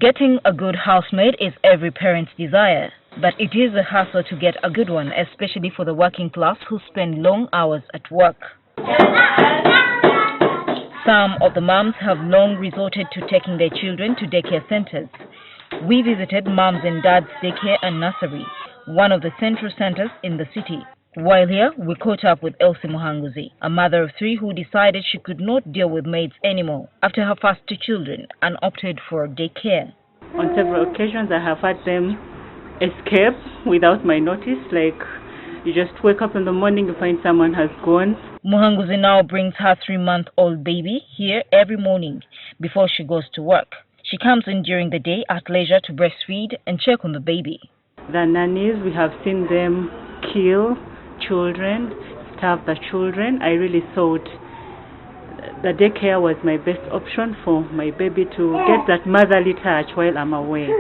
Getting a good housemaid is every parent's desire, but it is a hassle to get a good one, especially for the working class who spend long hours at work. Some of the moms have long resorted to taking their children to daycare centers. We visited Moms and Dads Daycare and Nursery, one of the central centers in the city. While here, we caught up with Elsie Muhanguzi, a mother of 3 who decided she could not deal with maids anymore after her first 2 children and opted for daycare. On several occasions, I have had them escape without my notice, like you just wake up in the morning and find someone has gone. Muhanguzi now brings her 3-month-old baby here every morning before she goes to work. She comes in during the day at leisure to breastfeed and check on the baby. The nannies, we have seen them kill children, starve the children. I really thought the daycare was my best option for my baby to get that motherly touch while I'm away.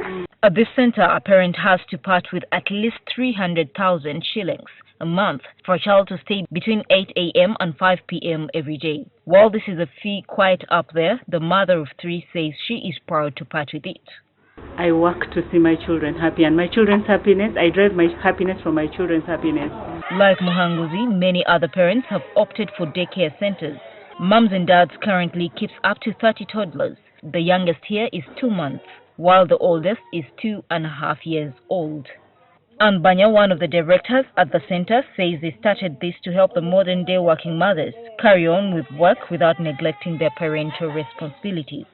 At this center, a parent has to part with at least 300,000 shillings a month for a child to stay between 8 a.m. and 5 p.m. every day. While this is a fee quite up there, the mother of 3 says she is proud to part with it. I work to see my children happy, and my children's happiness, I drive my happiness for my children's happiness. Like Muhanguzi, many other parents have opted for daycare centers. Moms and Dads currently keeps up to 30 toddlers. The youngest here is 2 months, while the oldest is 2.5 years old. Ann Banya, one of the directors at the center, says they started this to help the modern-day working mothers carry on with work without neglecting their parental responsibilities.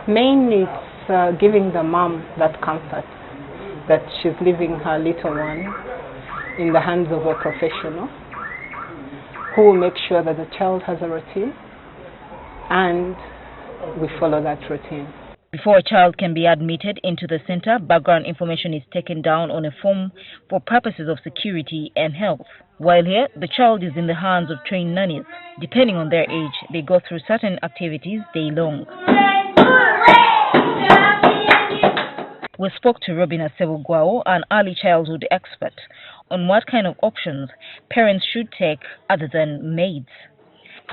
Mainly it's giving the mom that comfort that she's leaving her little one in the hands of a professional who will make sure that the child has a routine and we follow that routine. Before a child can be admitted into the center, background information is taken down on a form for purposes of security and health. While here, the child is in the hands of trained nannies. Depending on their age, they go through certain activities day long. We spoke to Robina Sebugwao, an early childhood expert, on what kind of options parents should take other than maids.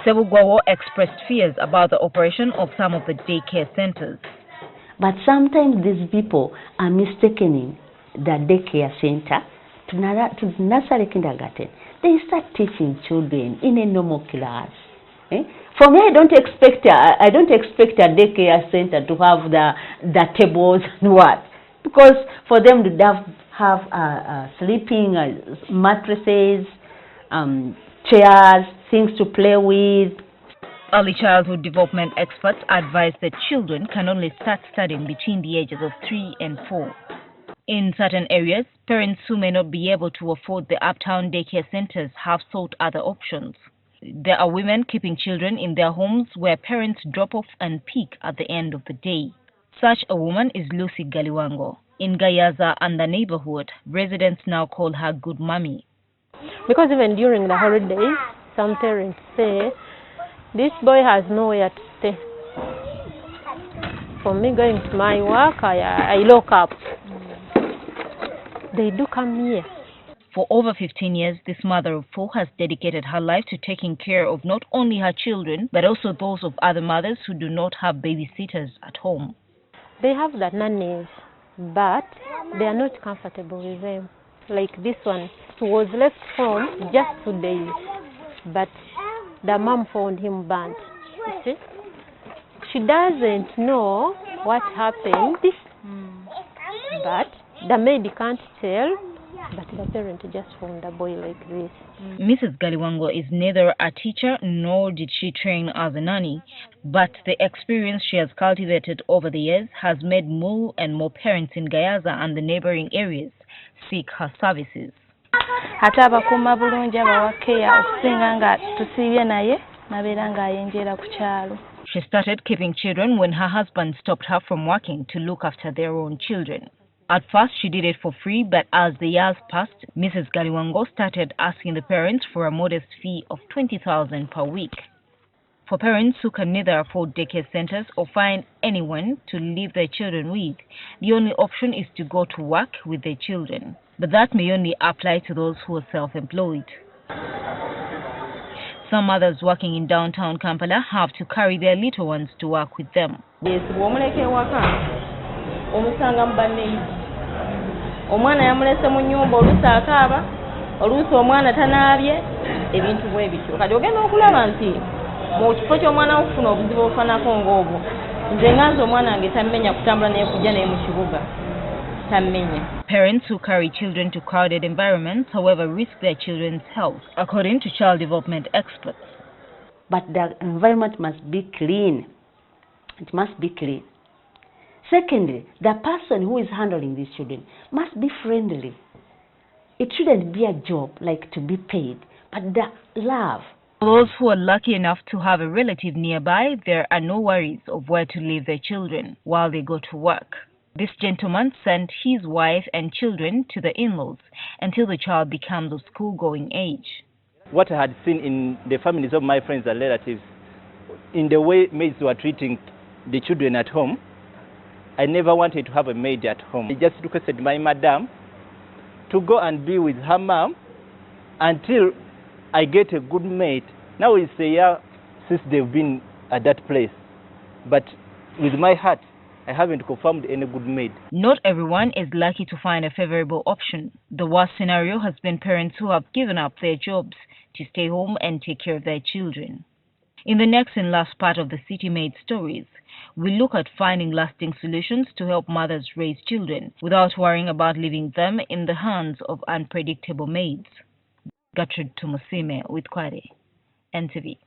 Sebugwao expressed fears about the operation of some of the daycare centers. But sometimes these people are mistaking the daycare center to nursery kindergarten. They start teaching children in a normal class. For me, I don't expect a daycare center to have the tables and what, because for them to have sleeping mattresses, chairs, things to play with. Early childhood development experts advise that children can only start studying between the ages of 3 and 4. In certain areas, parents who may not be able to afford the uptown daycare centers have sought other options. There are women keeping children in their homes where parents drop off and pick at the end of the day. Such a woman is Lucy Galiwango. In Gayaza and the neighborhood, residents now call her Good Mommy. Because even during the holidays, some parents say, this boy has nowhere to stay. For me going to my work, I lock up. They do come here. For over 15 years, this mother of 4 has dedicated her life to taking care of not only her children, but also those of other mothers who do not have babysitters at home. They have the nannies, but they are not comfortable with them. Like this one, he was left home just 2 days, but the mom found him burnt. You see? She doesn't know what happened, but the maid can't tell, but the parent just found the boy like this. Mrs. Galiwango is neither a teacher nor did she train as a nanny, but the experience she has cultivated over the years has made more and more parents in Gayaza and the neighboring areas seek her services. Ate abakuuma bulungi abawakeya okusinga nga tusiibye naye nabeera ng'ayenjera ku kyalo. She started keeping children when her husband stopped her from working to look after their own children. At first, she did it for free, but as the years passed, Mrs. Galiwango started asking the parents for a modest fee of 20,000 per week. For parents who can neither afford daycare centers or find anyone to leave their children with, the only option is to go to work with their children. But that may only apply to those who are self-employed. Some mothers working in downtown Kampala have to carry their little ones to work with them. Yes, omusanga mu banneyi omwana yamulese mu nnyumba oluusi akaaba oluusi omwana tanaabye ebintu bwe bityo kati ogenda okulaba nti mu kifo ky'omwana okufuna obuzibu obufanako ng'obwo nze nganze omwana wange tammenya kutambula naye kujja naye mu kibuga tammenya. Parents who carry children to crowded environments, however, risk their children's health, according to child development experts. But the environment must be clean. It must be clean. Secondly, the person who is handling these children must be friendly. It shouldn't be a job like to be paid, but the love. For those who are lucky enough to have a relative nearby, there are no worries of where to leave their children while they go to work. This gentleman sent his wife and children to the in-laws until the child becomes of school-going age. What I had seen in the families of my friends and relatives, in the way maids were treating the children at home, I never wanted to have a maid at home. I just requested my madam to go and be with her mom until I get a good maid. Now it's a year since they've been at that place. But with my heart, I haven't confirmed any good maid. Not everyone is lucky to find a favorable option. The worst scenario has been parents who have given up their jobs to stay home and take care of their children. In the next and last part of the City Maid Stories, we look at finding lasting solutions to help mothers raise children without worrying about leaving them in the hands of unpredictable maids. Gertrude Tumusiime Uwitware, NTV.